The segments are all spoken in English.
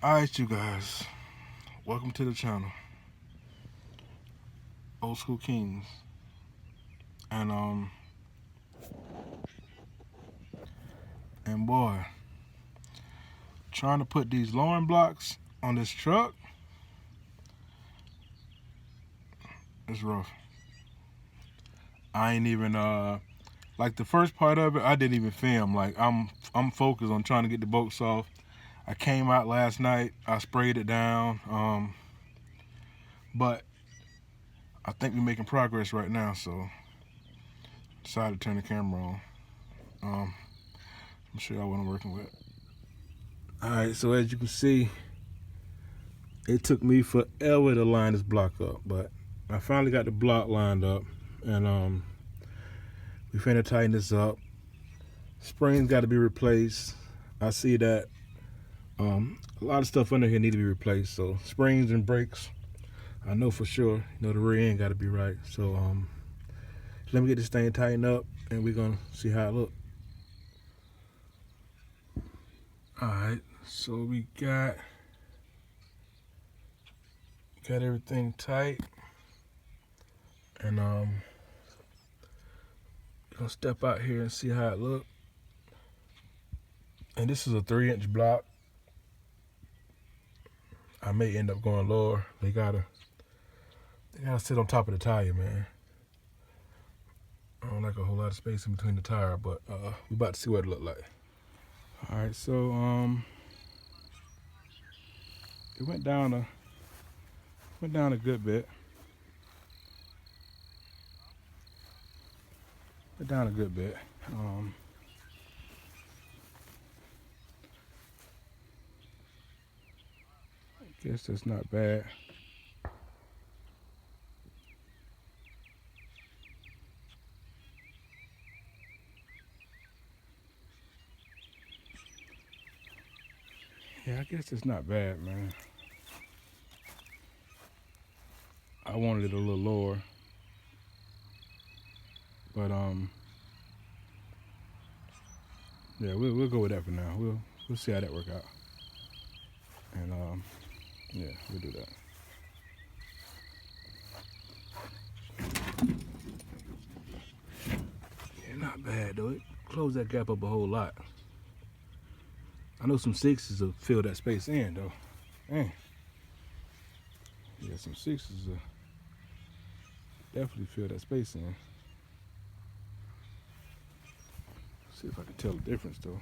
Alright, you guys, welcome to the channel, Old School Kings, and and boy, trying to put these lowering blocks on this truck is rough. I ain't even like the first part of it, I didn't even film. Like I'm focused on trying to get the bolts off. I came out last night, I sprayed it down, but I think we're making progress right now, so decided to turn the camera on. I'm sure y'all what I'm working with. Alright, so as you can see, it took me forever to line this block up, but I finally got the block lined up, and we finna tighten this up. Springs got to be replaced. I see that a lot of stuff under here need to be replaced, so springs and brakes, I know for sure. The rear end got to be right. So let me get this thing tightened up, and we're gonna see how it look. All right, so we got everything tight, and we're gonna step out here and see how it look. And this is a 3-inch block. I may end up going lower. They gotta sit on top of the tire, man. I don't like a whole lot of space in between the tire, but we about to see what it look like. All right, so it went down a good bit. Went down a good bit. I guess that's not bad. Yeah, I guess it's not bad, man. I wanted it a little lower, but yeah, we'll go with that for now. We'll see how that work out, and yeah, we'll do that. Yeah, not bad though. It closed that gap up a whole lot. I know some 6s will fill that space in though. Man. Yeah, some 6s will definitely fill that space in. See if I can tell the difference though.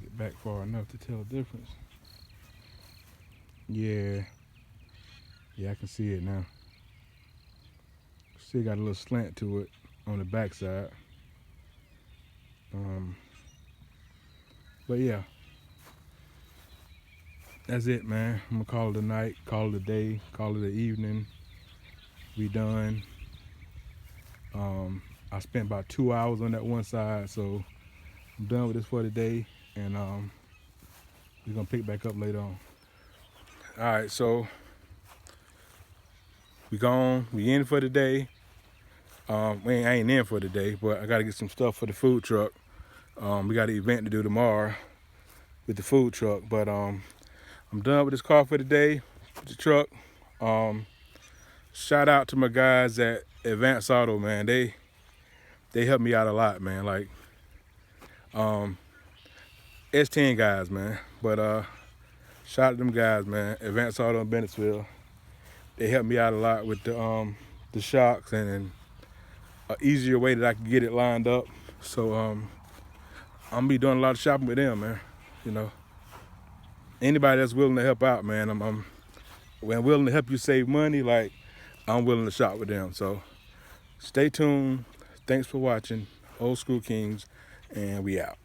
Get back far enough to tell the difference. Yeah, I can see it now. Still got a little slant to it on the backside. But yeah, that's it, man. I'm gonna call it a night, call it a day, call it an evening. We done. I spent about 2 hours on that one side, so I'm done with this for the day, and we're gonna pick back up later on. All right, so we gone. We in for the day. I ain't in for the day, but I gotta get some stuff for the food truck. We got an event to do tomorrow with the food truck, but I'm done with this car for the day, with the truck. Shout out to my guys at Advanced Auto, man. They helped me out a lot, man. Like S10 guys, man. But shout out to them guys, man. Advanced Auto in Bennettsville. They helped me out a lot with the shocks and an easier way that I could get it lined up. So I'm gonna be doing a lot of shopping with them, man. You know, anybody that's willing to help out, man, I'm willing to help you save money. Like, I'm willing to shop with them. So stay tuned. Thanks for watching Old School Kings, and we out.